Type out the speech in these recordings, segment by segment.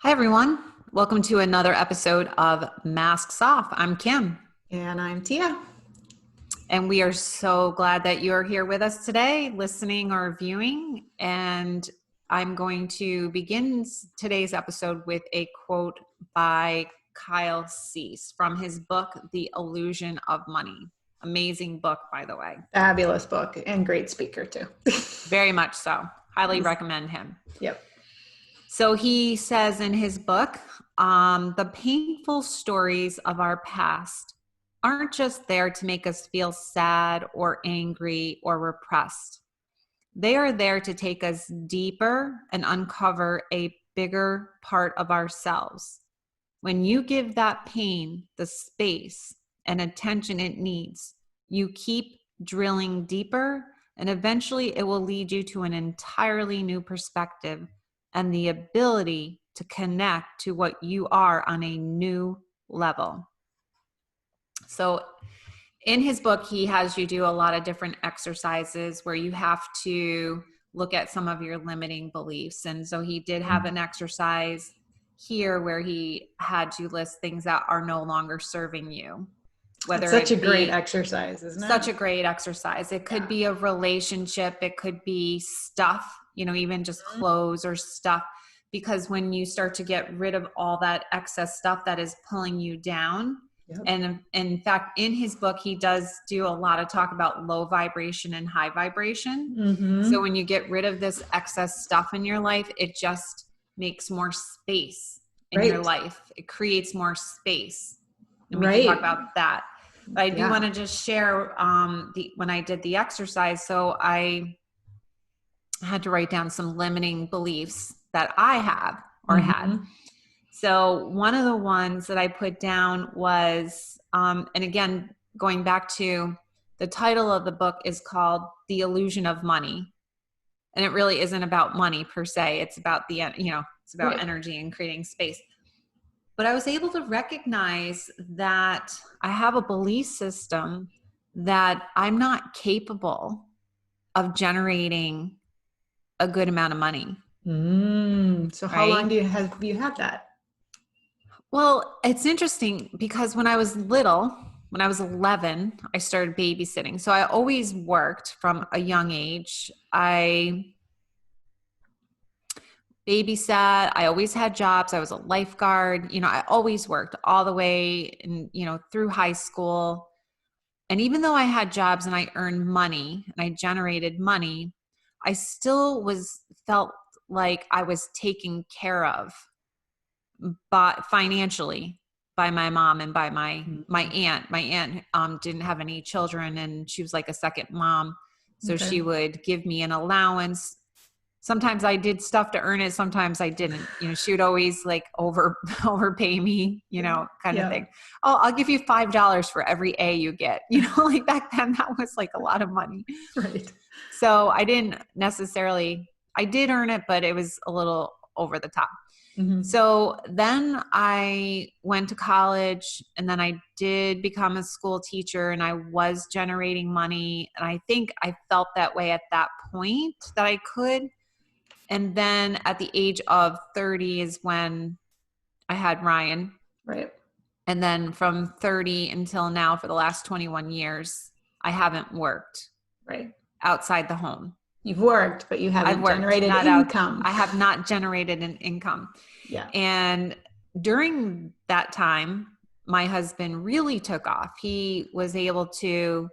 Hi, everyone. Welcome to another episode of Masks Off. I'm Kim, And I'm Tia. and we are so glad that you're here with us today, listening or viewing. And I'm going to begin today's episode with a quote by Kyle Cease from his book, The Illusion of Money. Amazing book, by the way. Fabulous book and great speaker too. Very much so. Highly recommend him. Yep. So he says in his book, the painful stories of our past aren't just there to make us feel sad or angry or repressed. They are there to take us deeper and uncover a bigger part of ourselves. When you give that pain the space and attention it needs, you keep drilling deeper, and eventually it will lead you to an entirely new perspective and the ability to connect to what you are on a new level. So in his book, he has you do a lot of different exercises where you have to look at some of your limiting beliefs. And so he did have an exercise here where he had you list things that are no longer serving you. Whether it's such a great exercise, isn't it? Such a great exercise. It could be a relationship. It could be stuff, even just clothes or stuff. Because when you start to get rid of all that excess stuff that is pulling you down, and in fact, in his book, he does do a lot of talk about low vibration and high vibration. So when you get rid of this excess stuff in your life, it just makes more space in your life. It creates more space. And we can talk about that. But I do want to just share when I did the exercise. So I had to write down some limiting beliefs that I have or had. So one of the ones that I put down was, and again, going back to the title of the book is called The Illusion of Money. And it really isn't about money per se. It's about it's about energy and creating space. But I was able to recognize that I have a belief system that I'm not capable of generating a good amount of money. So how long have you had that? Well, it's interesting because when I was little, when I was 11, I started babysitting. So I always worked from a young age. I babysat. I always had jobs. I was a lifeguard. I always worked all the way through high school. And even though I had jobs and I earned money and I generated money, I still felt like I was taken care of financially by my mom and by my aunt. My aunt didn't have any children and she was like a second mom. So she would give me an allowance. Sometimes I did stuff to earn it. Sometimes I didn't. She would always like overpay me, kind of thing. Oh, I'll give you $5 for every A you get. Like back then that was like a lot of money. Right. So I didn't necessarily, I did earn it, but it was a little over the top. So then I went to college and then I did become a school teacher and I was generating money. And I think I felt that way at that point that I could. And then at the age of 30 is when I had Ryan. Right. And then from 30 until now, for the last 21 years, I haven't worked outside the home. You've worked, but you haven't generated income. I have not generated an income. Yeah. And during that time, my husband really took off. He was able to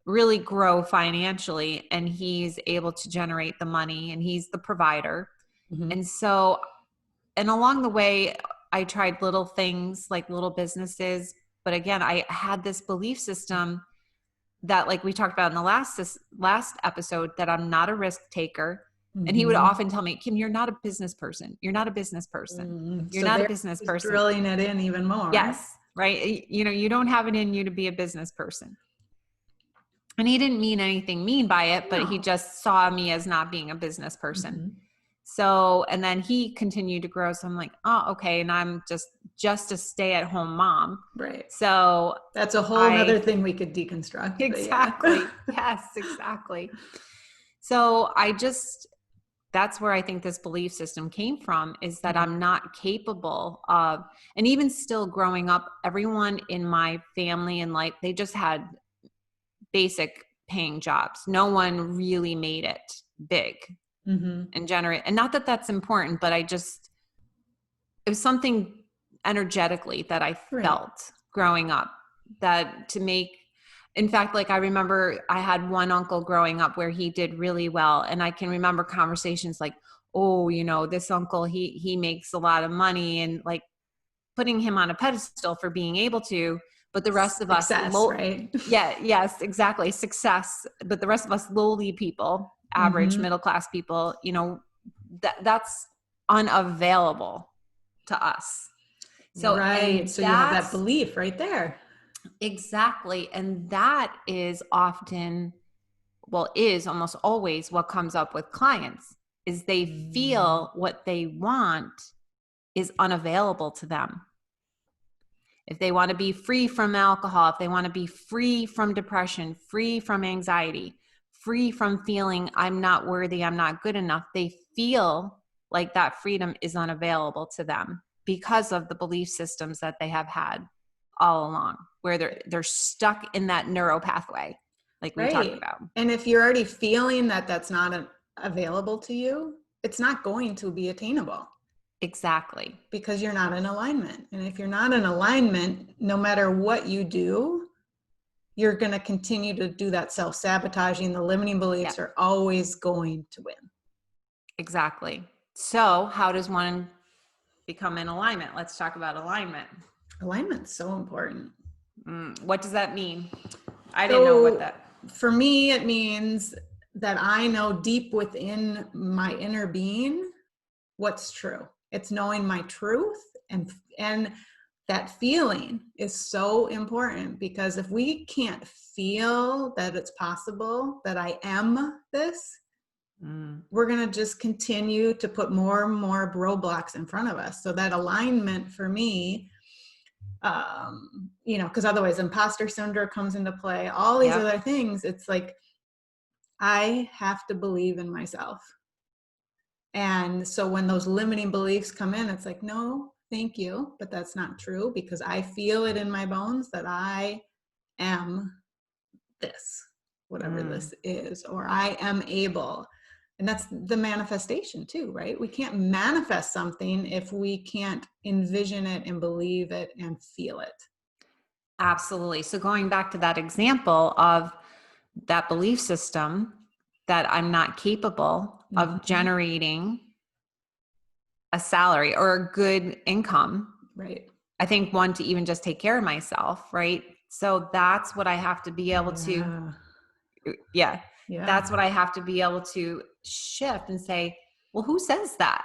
really grow financially and he's able to generate the money and he's the provider. And so, and along the way, I tried little things like little businesses. But again, I had this belief system that, like we talked about in the last episode, that I'm not a risk taker. And he would often tell me, Kim, you're not a business person. You're not a business person. You're not a business person. Drilling it in even more. Yes. Right. You don't have it in you to be a business person. And he didn't mean anything mean by it, but he just saw me as not being a business person. So, and then he continued to grow. So I'm like, oh, okay. And I'm just a stay-at-home mom. Right. So that's a whole other thing we could deconstruct. Exactly. Yes, exactly. So that's where I think this belief system came from, is that I'm not capable of, and even still growing up, everyone in my family and life, they just had basic paying jobs. No one really made it big and generate. And not that that's important, but it was something energetically that I felt growing up, that to make, in fact, like I remember I had one uncle growing up where he did really well. And I can remember conversations like, oh, this uncle, he makes a lot of money, and like putting him on a pedestal for being able to, but the rest of us, right? Yeah, yes, exactly. Success. But the rest of us lowly people, average middle class people, that's unavailable to us. So, right. So you have that belief right there. Exactly. And that is often, is almost always what comes up with clients, is they feel what they want is unavailable to them. If they want to be free from alcohol, if they want to be free from depression, free from anxiety, free from feeling I'm not worthy, I'm not good enough, they feel like that freedom is unavailable to them because of the belief systems that they have had all along, where they're stuck in that neuro pathway, like we talked about. And if you're already feeling that that's not available to you, it's not going to be attainable. Exactly. Because you're not in alignment. And if you're not in alignment, no matter what you do, you're going to continue to do that self-sabotaging. The limiting beliefs are always going to win. Exactly. So how does one become in alignment? Let's talk about alignment. Alignment's so important. What does that mean? I didn't know what that. For me, it means that I know deep within my inner being what's true. It's knowing my truth, and that feeling is so important, because if we can't feel that it's possible that I am this, we're going to just continue to put more and more roadblocks in front of us. So that alignment for me, because otherwise imposter syndrome comes into play, all these other things. It's like, I have to believe in myself. And so when those limiting beliefs come in, it's like, no, thank you, but that's not true, because I feel it in my bones that I am this, whatever this is, or I am able. And that's the manifestation too, right? We can't manifest something if we can't envision it and believe it and feel it. Absolutely. So going back to that example of that belief system that I'm not capable of generating a salary or a good income. Right. I think one, to even just take care of myself. Right. So that's what I have to be able to. Yeah. That's what I have to be able to shift and say, well, who says that?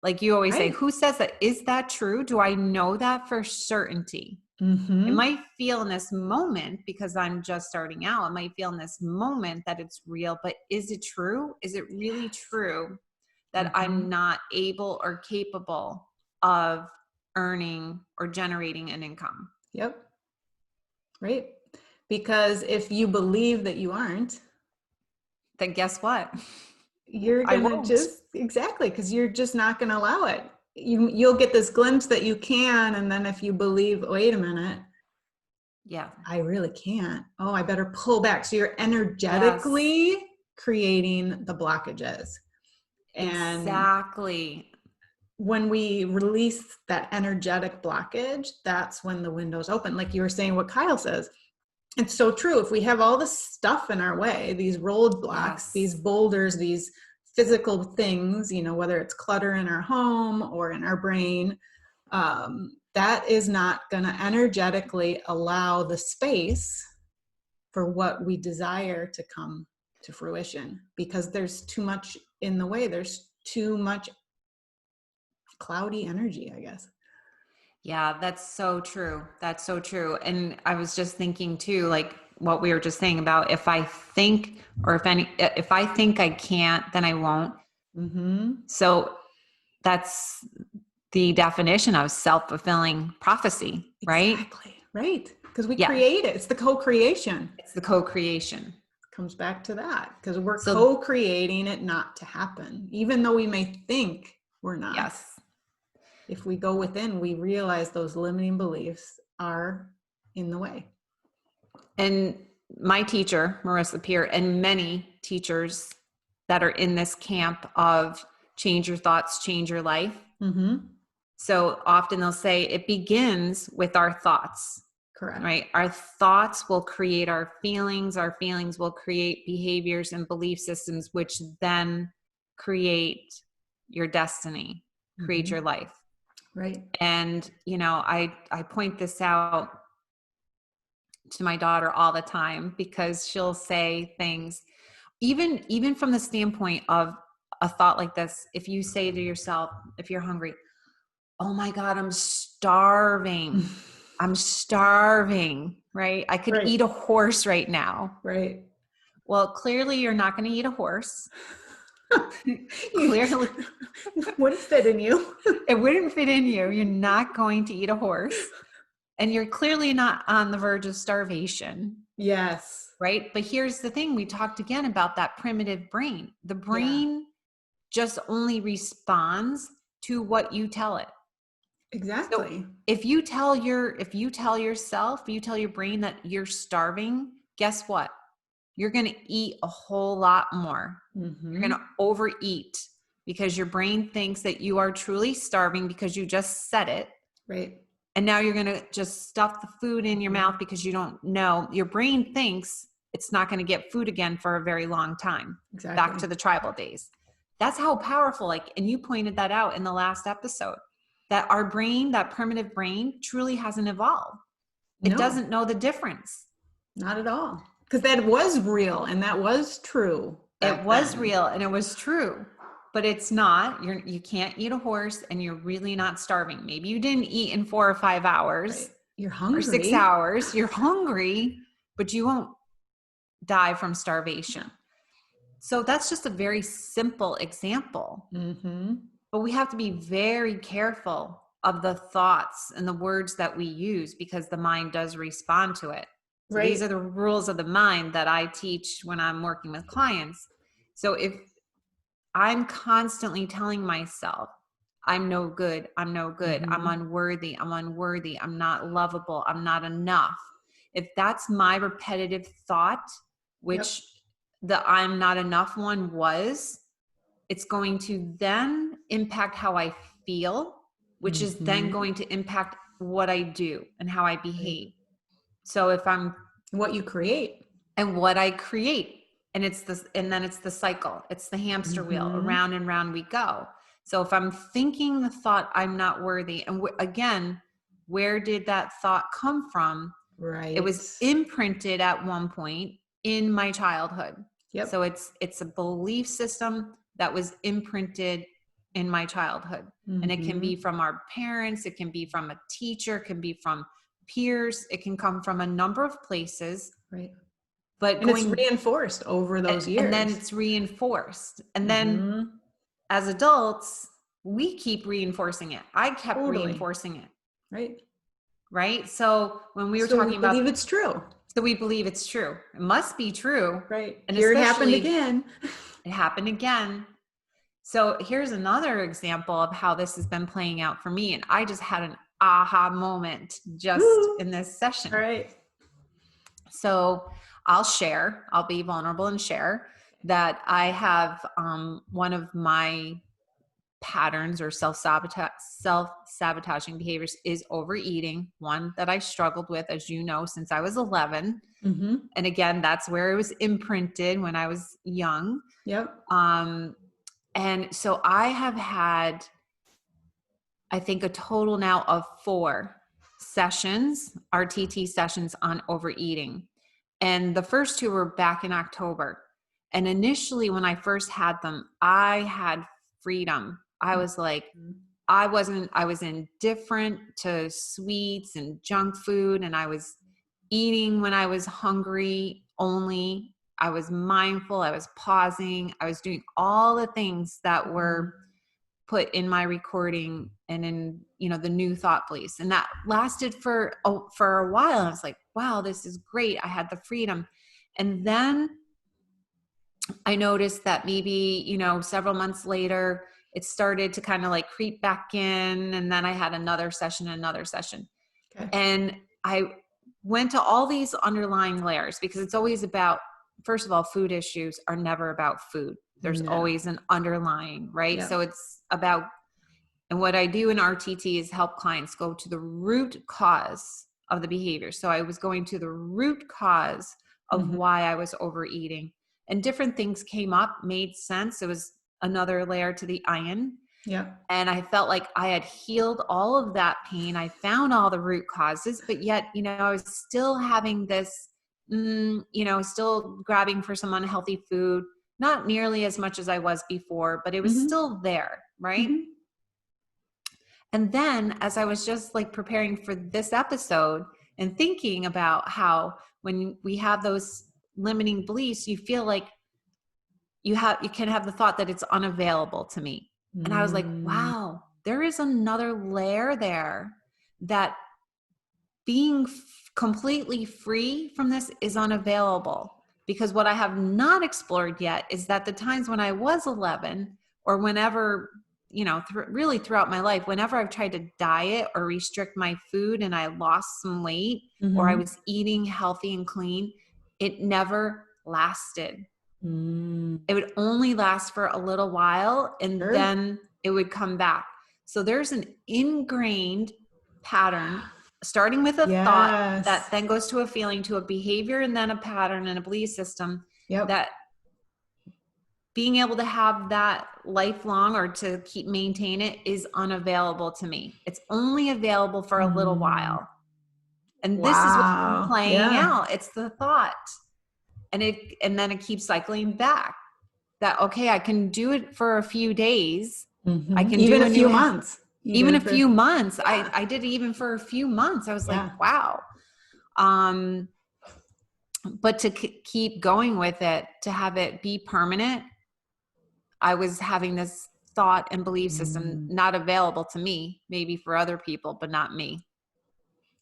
Like you always say, who says that? Is that true? Do I know that for certainty? It might feel in this moment, because I'm just starting out, it might feel in this moment that it's real, but is it true? Is it really true that I'm not able or capable of earning or generating an income? Yep. Right. Because if you believe that you aren't, then guess what? You're going to exactly, because you're just not going to allow it. You'll get this glimpse that you can. And then if you believe, wait a minute, I really can't. Oh, I better pull back. So you're energetically creating the blockages. And exactly. When we release that energetic blockage, that's when the windows open. Like you were saying, what Kyle says, it's so true. If we have all this stuff in our way, these roadblocks, these boulders, these physical things, whether it's clutter in our home or in our brain, that is not going to energetically allow the space for what we desire to come to fruition, because there's too much in the way. There's too much cloudy energy, I guess. Yeah, that's so true. That's so true. And I was just thinking too, like what we were just saying about, if I think, or if I think I can't, then I won't. So that's the definition of self-fulfilling prophecy, right? Exactly. Right. Because we create it. It's the co-creation. It's the co-creation. Comes back to that, because we're So- co-creating it not to happen, even though we may think we're not. Yes. If we go within, we realize those limiting beliefs are in the way. And my teacher, Marissa Peer, and many teachers that are in this camp of change your thoughts, change your life. Mm-hmm. So often they'll say it begins with our thoughts. Correct. Right? Our thoughts will create our feelings will create behaviors and belief systems, which then create your destiny, create your life. Right. And, I point this out to my daughter all the time, because she'll say things, even from the standpoint of a thought like this. If you say to yourself, if you're hungry, oh my God, I'm starving. I'm starving, right? I could eat a horse right now. Right. Well, clearly you're not going to eat a horse. Clearly. Wouldn't fit in you. It wouldn't fit in you. You're not going to eat a horse. And you're clearly not on the verge of starvation. Yes. Right? But here's the thing. We talked again about that primitive brain. The brain just only responds to what you tell it. Exactly. So if you tell your brain that you're starving, guess what? You're going to eat a whole lot more. Mm-hmm. You're going to overeat, because your brain thinks that you are truly starving because you just said it. Right. And now you're going to just stuff the food in your mouth because you don't know. Your brain thinks it's not going to get food again for a very long time. Exactly. Back to the tribal days. That's how powerful, and you pointed that out in the last episode, that our brain, that primitive brain, truly hasn't evolved. It doesn't know the difference. Not at all. Because that was real and that was true. It was real and it was true, but it's not. You can't eat a horse, and you're really not starving. Maybe you didn't eat in 4 or 5 hours. Right. You're hungry. Or 6 hours. You're hungry, but you won't die from starvation. So that's just a very simple example. Mm-hmm. But we have to be very careful of the thoughts and the words that we use, because the mind does respond to it. So Right. These are the rules of the mind that I teach when I'm working with clients. So if I'm constantly telling myself, I'm no good, I'm unworthy, I'm not lovable, I'm not enough. If that's my repetitive thought, which the I'm not enough one was, it's going to then impact how I feel, which is then going to impact what I do and how I behave. So if I'm what you create and what I create, and then it's the cycle, it's the hamster wheel, around and round we go. So if I'm thinking the thought, I'm not worthy, and again, where did that thought come from? Right. It was imprinted at one point in my childhood. Yep. So it's a belief system that was imprinted in my childhood. And it can be from our parents, it can be from a teacher, it can be from peers, it can come from a number of places. Right. But it's reinforced over those years. And then it's reinforced. And then as adults, we keep reinforcing it. I kept reinforcing it. Right. Right. So when we were talking about, believe it's true. So we believe it's true. It must be true. Right. And here it happened again. It happened again. So here's another example of how this has been playing out for me. And I just had an aha moment just in this session. All right. So I'll be vulnerable and share that I have one of my patterns or self-sabotaging behaviors is overeating, one that I struggled with, as you know, since I was 11. And again, that's where it was imprinted when I was young. Yep. And so I have had, I think, a total now of 4 sessions, RTT sessions on overeating. And the first 2 were back in October. And initially when I first had them, I had freedom. I was like, I was indifferent to sweets and junk food. And I was eating when I was hungry only. I was mindful. I was pausing. I was doing all the things that were put in my recording and in, the new thought beliefs. And that lasted for a while. And I was like, wow, this is great. I had the freedom. And then I noticed that maybe, several months later, it started to kind of like creep back in. And then I had another session. Okay. And I went to all these underlying layers because it's always about, first of all, food issues are never about food. There's No. always an underlying, right? Yep. So it's about, and what I do in RTT is help clients go to the root cause of the behavior. So I was going to the root cause of why I was overeating, and different things came up, made sense. It was another layer to the onion. Yep. And I felt like I had healed all of that pain. I found all the root causes, but yet, I was still having this, still grabbing for some unhealthy food, not nearly as much as I was before, but it was still there. Right. And then as I was just like preparing for this episode and thinking about how when we have those limiting beliefs, you feel like you can have the thought that it's unavailable to me. And I was like, wow, there is another layer there, that being completely free from this is unavailable. Because what I have not explored yet is that the times when I was 11 or whenever, really throughout my life, whenever I've tried to diet or restrict my food and I lost some weight or I was eating healthy and clean, it never lasted. It would only last for a little while and then it would come back. So there's an ingrained pattern, starting with a thought that then goes to a feeling, to a behavior, and then a pattern and a belief system, that being able to have that lifelong or to keep maintain it is unavailable to me. It's only available for a little while. And this is what's been playing out. It's the thought. And then it keeps cycling back. That, okay, I can do it for a few days. I can even do a few months. Even a few months. I did it even for a few months. I was like, wow. But to keep going with it, to have it be permanent, I was having this thought and belief system not available to me, maybe for other people, but not me.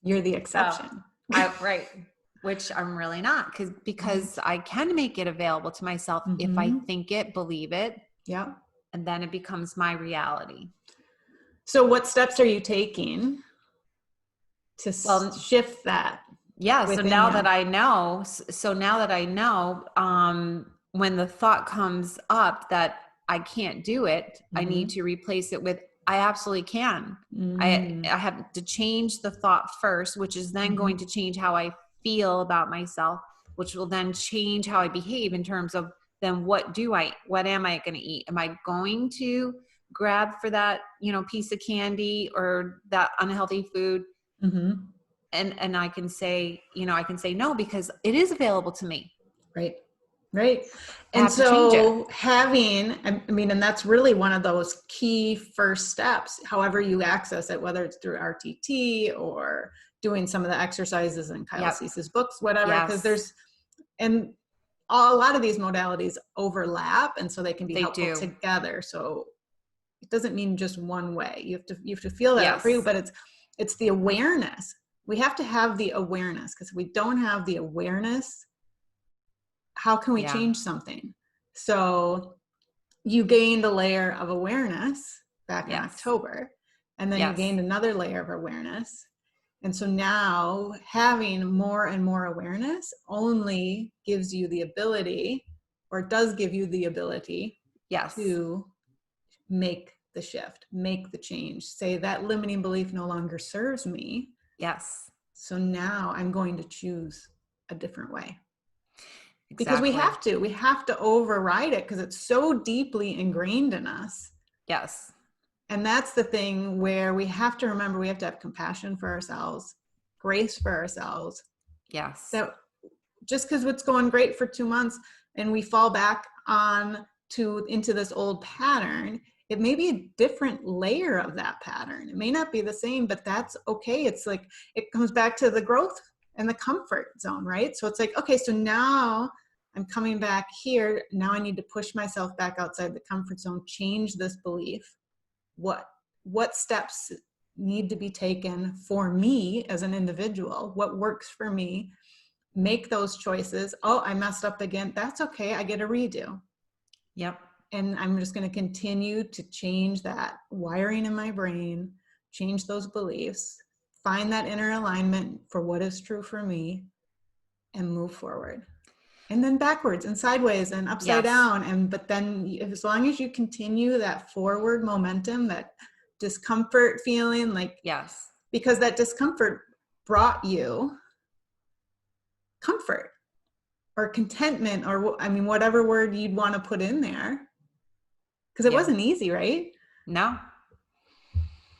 You're the exception. Right. Which I'm really not, because I can make it available to myself if I think it, believe it. Yeah. And then it becomes my reality. So what steps are you taking to shift that? Yeah. So now that I know, when the thought comes up that I can't do it, I need to replace it with, I absolutely can. I have to change the thought first, which is then going to change how I feel about myself, which will then change how I behave in terms of then what am I going to eat? Am I going to grab for that, piece of candy or that unhealthy food? And I can say, no, because it is available to me. Right. And so and that's really one of those key first steps, however you access it, whether it's through RTT or doing some of the exercises in Kyle Cease's books, whatever, because and a lot of these modalities overlap. And so they can be helpful together. So it doesn't mean just one way. You have to feel that out for you, but it's the awareness. We have to have the awareness, because if we don't have the awareness, how can we change something? So you gained a layer of awareness back in October, and then you gained another layer of awareness. And so now having more and more awareness only gives you the ability, or does give you the ability to make the shift, make the change, say that limiting belief no longer serves me. So now I'm going to choose a different way. Because we have to override it, because it's so deeply ingrained in us. And that's the thing where we have to remember, we have to have compassion for ourselves, grace for ourselves. That just because it's going great for 2 months and we fall back into this old pattern, it may be a different layer of that pattern. It may not be the same, but that's okay. It's like, it comes back to the growth and the comfort zone, right? So it's like, okay, so now I'm coming back here. Now I need to push myself back outside the comfort zone, change this belief. What steps need to be taken for me as an individual? What works for me? make those choices. Oh, I messed up again. That's okay. I get a redo. Yep. And I'm just going to continue to change that wiring in my brain, change those beliefs, find that inner alignment for what is true for me, and move forward. And then backwards and sideways and upside down. But then as long as you continue that forward momentum, that discomfort feeling, like, yes, because that discomfort brought you comfort or contentment, or I mean, whatever word you'd want to put in there. Because it wasn't easy, right? No.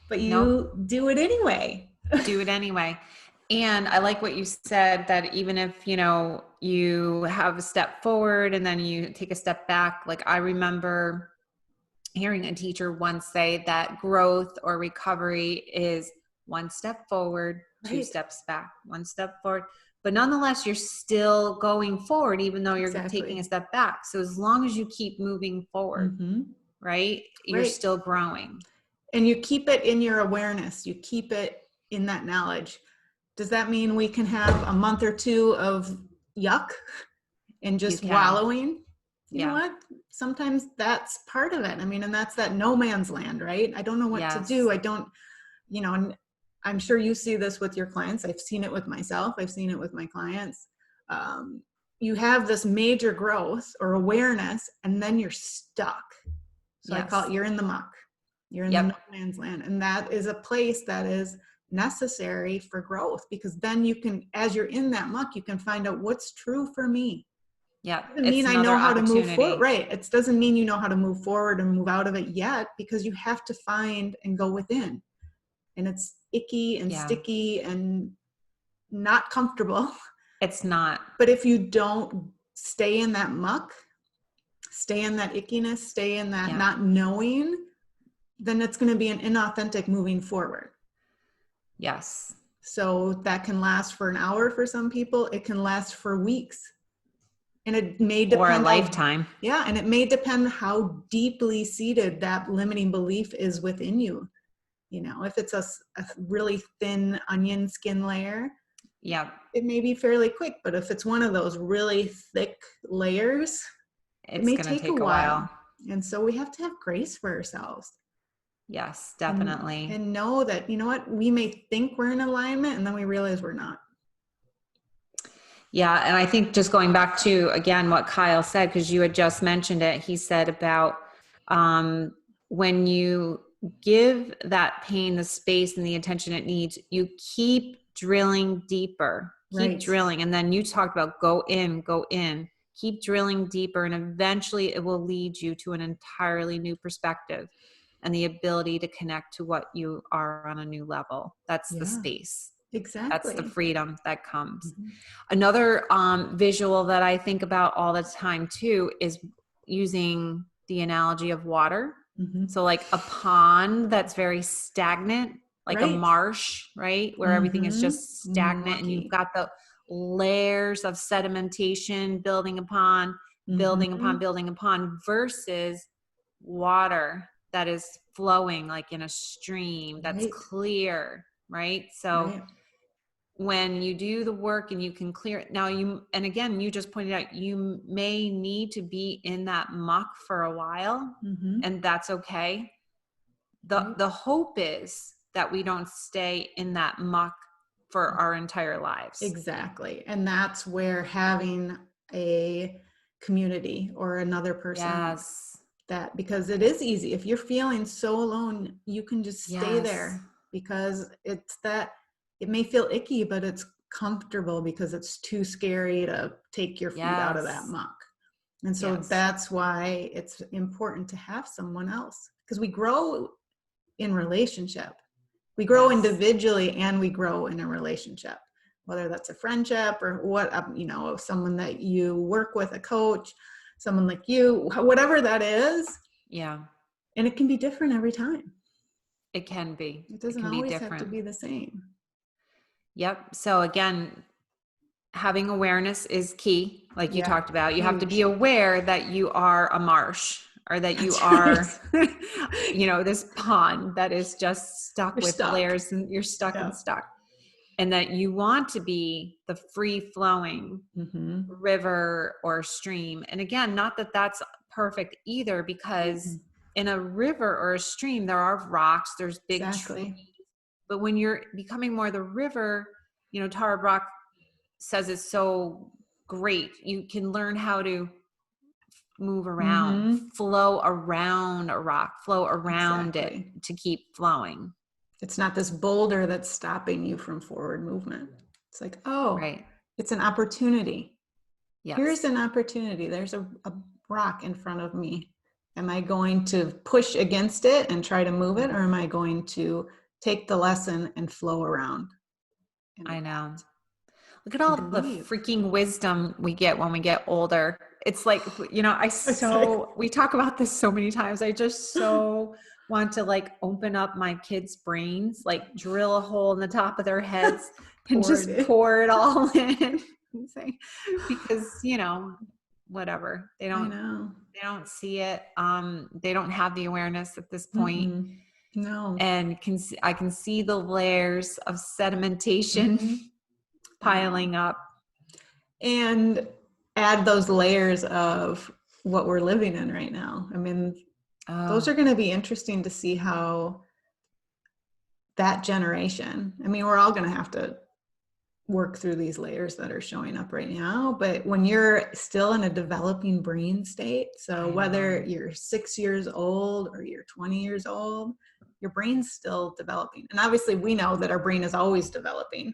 But you do it anyway. Do it anyway. And I like what you said, that even if, you have a step forward and then you take a step back, like I remember hearing a teacher once say that growth or recovery is one step forward, two steps back, one step forward. But nonetheless, you're still going forward, even though you're taking a step back. So as long as you keep moving forward, right, you're still growing. And you keep it in your awareness. You keep it in that knowledge. Does that mean we can have a month or two of yuck and just wallowing? You know what? Sometimes that's part of it. I mean, and that's that no man's land, right? I don't know what to do. I don't, and I'm sure you see this with your clients. I've seen it with myself. I've seen it with my clients. You have this major growth or awareness, and then you're stuck. So I call it, you're in the muck. You're in the no man's land. And that is a place that is necessary for growth, because then you can, as you're in that muck, you can find out what's true for me. Yeah. Doesn't mean I know how to move forward. Right. It doesn't mean you know how to move forward and move out of it yet, because you have to find and go within. And it's icky and sticky and not comfortable. It's not. But if you don't stay in that muck, stay in that ickiness, stay in that not knowing, then it's going to be an inauthentic moving forward. Yes. So that can last for an hour for some people. It can last for weeks. And it may depend. Or a lifetime. And it may depend how deeply seated that limiting belief is within you. If it's a really thin onion skin layer, it may be fairly quick. But if it's one of those really thick layers, it may take a while. And so we have to have grace for ourselves. Yes, definitely. And know that, we may think we're in alignment, and then we realize we're not. Yeah. And I think just going back to, again, what Kyle said, because you had just mentioned it, he said about when you give that pain the space and the attention it needs, you keep drilling deeper, keep drilling. And then you talked about go in, keep drilling deeper. And eventually it will lead you to an entirely new perspective and the ability to connect to what you are on a new level. That's the space. Exactly. That's the freedom that comes. Another visual that I think about all the time too is using the analogy of water. So like a pond that's very stagnant, like a marsh, right? Where everything is just stagnant and you've got the layers of sedimentation building upon, versus water that is flowing like in a stream that's clear, right? So when you do the work and you can clear it now, and again, you just pointed out, you may need to be in that muck for a while, and that's okay. The hope is that we don't stay in that muck for our entire lives. Exactly. And that's where having a community or another person, that, because it is easy. If you're feeling so alone, you can just stay there, because it's that, it may feel icky, but it's comfortable because it's too scary to take your feet out of that muck. And so that's why it's important to have someone else, because we grow in relationship. We grow individually and we grow in a relationship, whether that's a friendship or what, someone that you work with, a coach, someone like you, whatever that is. Yeah. And it can be different every time. It can be. It doesn't always have to be the same. Yep. So again, having awareness is key. Like you talked about, you have to be aware that you are a marsh, or that you are, this pond that is just stuck with layers, and you're stuck and stuck. and that you want to be the free flowing river or stream. And again, not that that's perfect either, because in a river or a stream, there are rocks, there's big trees. But when you're becoming more the river, you know, Tara Brach says it's so great. You can learn how to move around, flow around a rock, flow around it to keep flowing. It's not this boulder that's stopping you from forward movement. It's like, oh, it's an opportunity. Yes. Here's an opportunity. There's a rock in front of me. Am I going to push against it and try to move it? Or am I going to take the lesson and flow around? I know. Look at all the freaking wisdom we get when we get older. It's like, you know, we talk about this so many times. I just so want to like open up my kids' brains, like drill a hole in the top of their heads and just pour it all in. Because, you know, whatever. They don't see it. They don't have the awareness at this point. No. And I can see the layers of sedimentation piling up. And add those layers of what we're living in right now. I mean, those are going to be interesting to see how that generation, I mean, we're all going to have to work through these layers that are showing up right now. But when you're still in a developing brain state, so whether you're 6 years old or you're 20 years old, your brain's still developing. And obviously we know that our brain is always developing,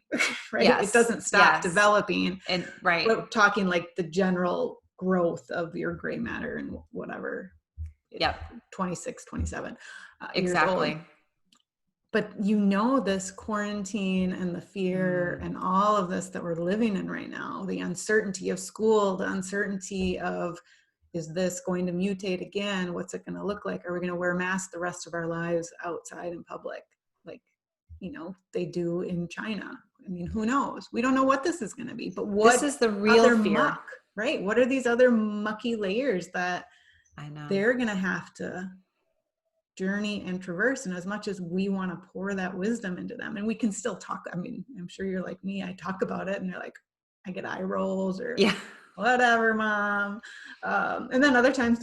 right? Yes. It doesn't stop developing. And we're talking like the general growth of your gray matter and whatever. 26, 27 exactly. Years old. But you know, this quarantine and the fear and all of this that we're living in right now, the uncertainty of school, the uncertainty of, is this going to mutate again? What's it going to look like? Are we going to wear masks the rest of our lives outside in public? Like, you know, they do in China. I mean, who knows? We don't know what this is going to be, but this is the real fear, muck, right? What are these other mucky layers that they're going to have to journey and traverse? And as much as we want to pour that wisdom into them, and we can still talk, I mean, I'm sure you're like me, I talk about it and they're like, I get eye rolls or whatever, mom. And then other times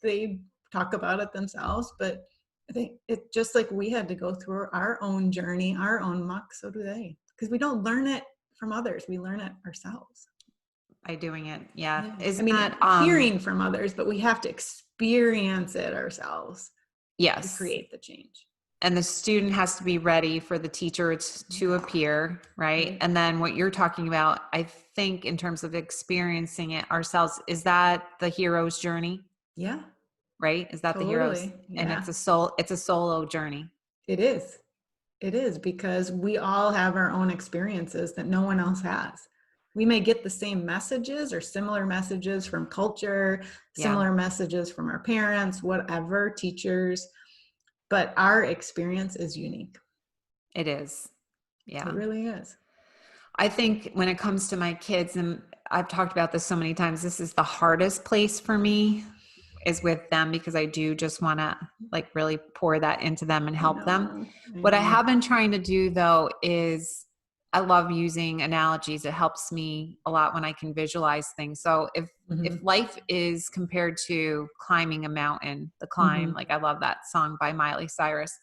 they talk about it themselves, but I think it just like we had to go through our own journey, our own muck, so do they, because we don't learn it from others. We learn it ourselves. By doing it. Yeah. Hearing from others, but we have to experience it ourselves. Yes. To create the change. And the student has to be ready for the teacher to appear, right? And then what you're talking about, I think in terms of experiencing it ourselves, is that the hero's journey? Yeah. Right? Is that the hero's? Yeah. And it's a solo journey. It is because we all have our own experiences that no one else has. We may get the same messages or similar messages from culture, similar messages from our parents, whatever, teachers, but our experience is unique. It is. Yeah. It really is. I think when it comes to my kids, and I've talked about this so many times, this is the hardest place for me, is with them, because I do just want to like really pour that into them and help them. What I have been trying to do though is, I love using analogies. It helps me a lot when I can visualize things. So if life is compared to climbing a mountain, The Climb, like I love that song by Miley Cyrus.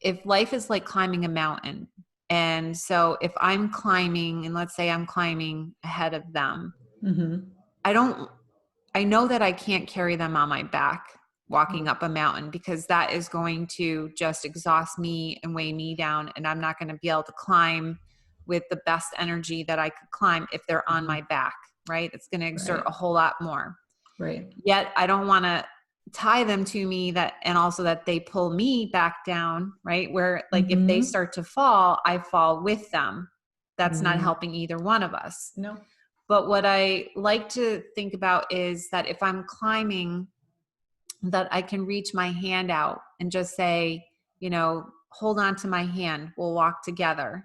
If life is like climbing a mountain, and so if I'm climbing, and let's say I'm climbing ahead of them, I know that I can't carry them on my back walking up a mountain, because that is going to just exhaust me and weigh me down. And I'm not going to be able to climb with the best energy that I could climb if they're on my back, right? It's going to exert a whole lot more. Right. Yet I don't want to tie them to me, and also that they pull me back down, right? Where like if they start to fall, I fall with them. That's not helping either one of us. No. But what I like to think about is that if I'm climbing, that I can reach my hand out and just say, you know, hold on to my hand, we'll walk together.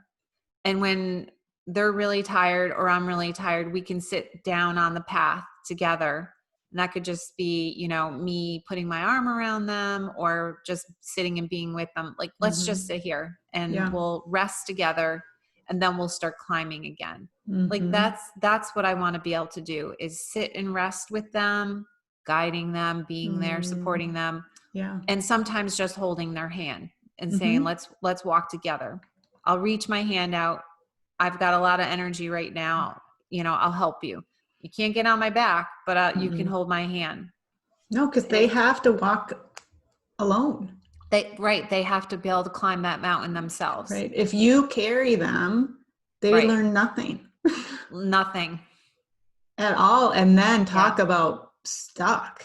And when they're really tired or I'm really tired, we can sit down on the path together And that could just be, you know, me putting my arm around them or just sitting and being with them. Like, let's just sit here and we'll rest together and then we'll start climbing again. Like that's what I want to be able to do, is sit and rest with them, guiding them, being there, supporting them. Yeah. And sometimes just holding their hand and saying, let's walk together. I'll reach my hand out. I've got a lot of energy right now. You know, I'll help you. You can't get on my back, but you can hold my hand. No, because they have to walk alone. They have to be able to climb that mountain themselves. Right. If you carry them, they learn nothing. Nothing. At all. And then talk about stuck.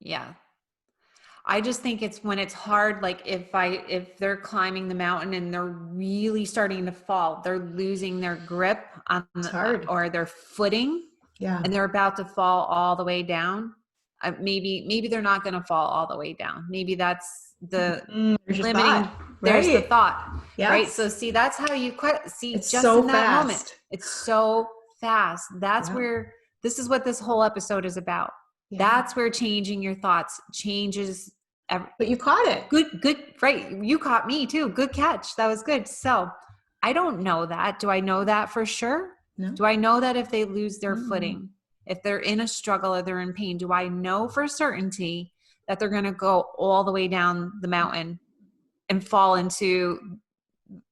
Yeah. I just think it's when it's hard, like if they're climbing the mountain and they're really starting to fall, they're losing their grip on or their footing. Yeah. And they're about to fall all the way down. Maybe they're not going to fall all the way down. Maybe that's the limiting. There's the thought, right? So see, that's how you see, it's just so in that moment. It's so fast. That's where, this is what this whole episode is about. Yeah. That's where changing your thoughts changes. But you caught it. Good. Right. You caught me too. Good catch. That was good. So I don't know that. Do I know that for sure? No. Do I know that if they lose their footing, if they're in a struggle or they're in pain, do I know for certainty that they're going to go all the way down the mountain and fall into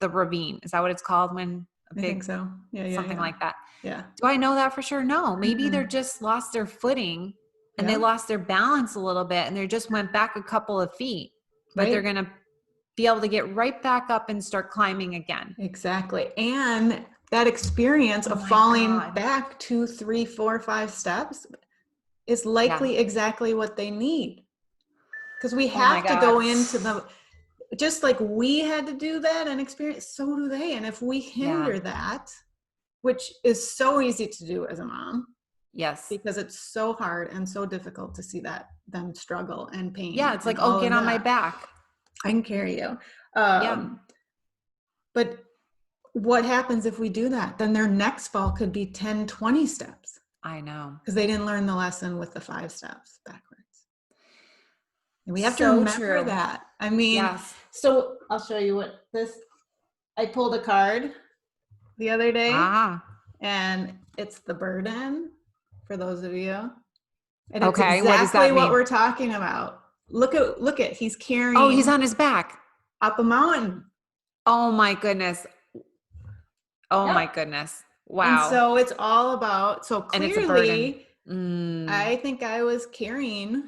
the ravine? Is that what it's called? When I think so. Yeah. Something like that. Yeah. Do I know that for sure? No. Maybe they're just lost their footing and they lost their balance a little bit and they just went back a couple of feet, but they're going to be able to get right back up and start climbing again. Exactly. And that experience of falling back 2, 3, 4, 5 steps is likely exactly what they need. Because we have to go into just like we had to do that and experience, so do they. And if we hinder that, which is so easy to do as a mom. Yes. Because it's so hard and so difficult to see them struggle and pain. Yeah. It's like, oh, get on my back. I can carry you. But what happens if we do that? Then their next fall could be 10, 20 steps. I know. Because they didn't learn the lesson with the 5 steps backwards. And we have to remember that. I mean, so I'll show you I pulled a card the other day and it's the burden for those of you. And it's exactly what we're talking about. Look at, he's carrying. Oh, he's on his back. Up a mountain. Oh my goodness. Oh my goodness. Wow. And so it's all about, so clearly, I think I was carrying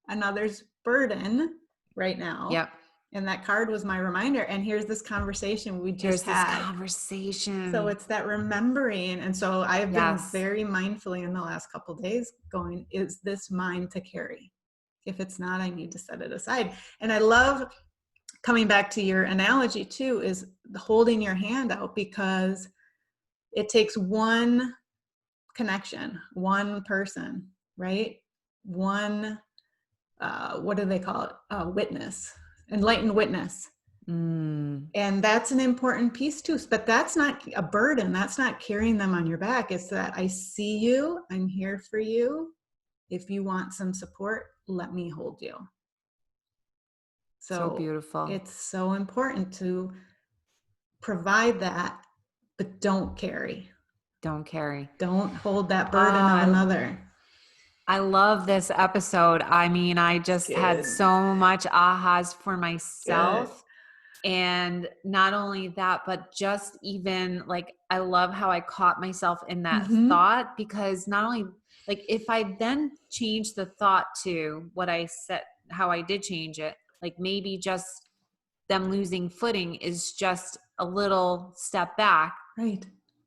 another's burden right now. Yep. And that card was my reminder. And here's this conversation we just had. So it's that remembering. And so I've been very mindfully in the last couple of days going, is this mine to carry? If it's not, I need to set it aside. And I love coming back to your analogy too, is holding your hand out, because it takes one connection, one person, right? One, what do they call it? Witness, enlightened witness. And that's an important piece too, but that's not a burden. That's not carrying them on your back. It's that I see you, I'm here for you. If you want some support, let me hold you. So beautiful. It's so important to provide that, but don't carry. Don't hold that burden on another. I love this episode. I mean, I just had so much ahas for myself. And not only that, but just even like, I love how I caught myself in that thought, because not only like, if I then change the thought to what I said, how I did change it, like maybe just them losing footing is just a little step back. Right.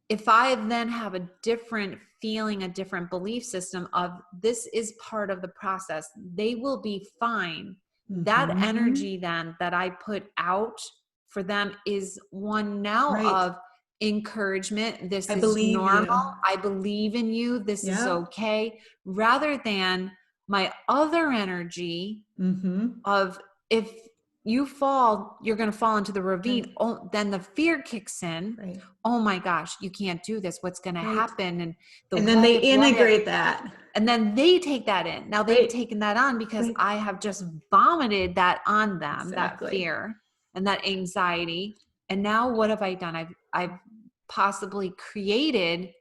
If I then have a different feeling, a different belief system of this is part of the process, they will be fine. That energy then that I put out for them is one now of encouragement. This is normal. I believe in you. This is okay. Rather than my other energy of if you fall, you're going to fall into the ravine. Right. Oh, then the fear kicks in. Right. Oh my gosh, you can't do this. What's going to Right. happen? And and then they integrate that. And then they take that in. Now they've Right. taken that on because Right. I have just vomited that on them, that Exactly. fear and that anxiety. And now what have I done? I've possibly created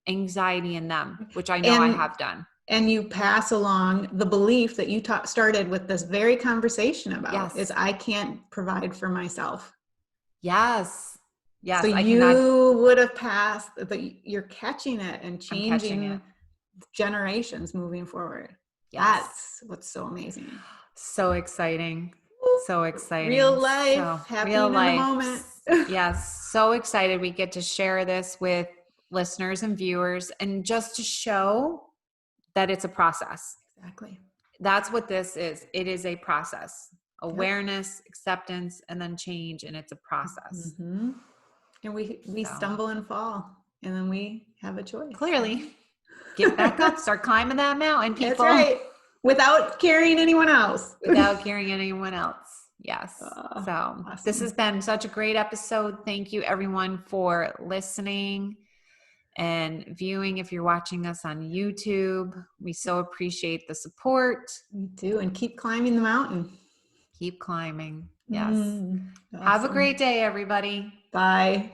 anxiety in them, which I know I have done. And you pass along the belief that you started with this very conversation about Yes. is I can't provide for myself. Yes. Yes. So you would have passed, but you're catching it and changing generations moving forward. Yes. That's what's so amazing. So exciting. So exciting. Real life, happening in the moment. Yes. So excited we get to share this with listeners and viewers, and just to show that it's a process. Exactly. That's what this is. It is a process. Awareness, acceptance, and then change, and it's a process. Mm-hmm. And we stumble and fall, and then we have a choice. Clearly. Get back up, start climbing that mountain, people. That's right. Without carrying anyone else. Without carrying anyone else. Yes. So awesome. This has been such a great episode. Thank you everyone for listening and viewing. If you're watching us on YouTube, we so appreciate the support. Me too. And keep climbing the mountain. Keep climbing. Yes. Awesome. Have a great day, everybody. Bye.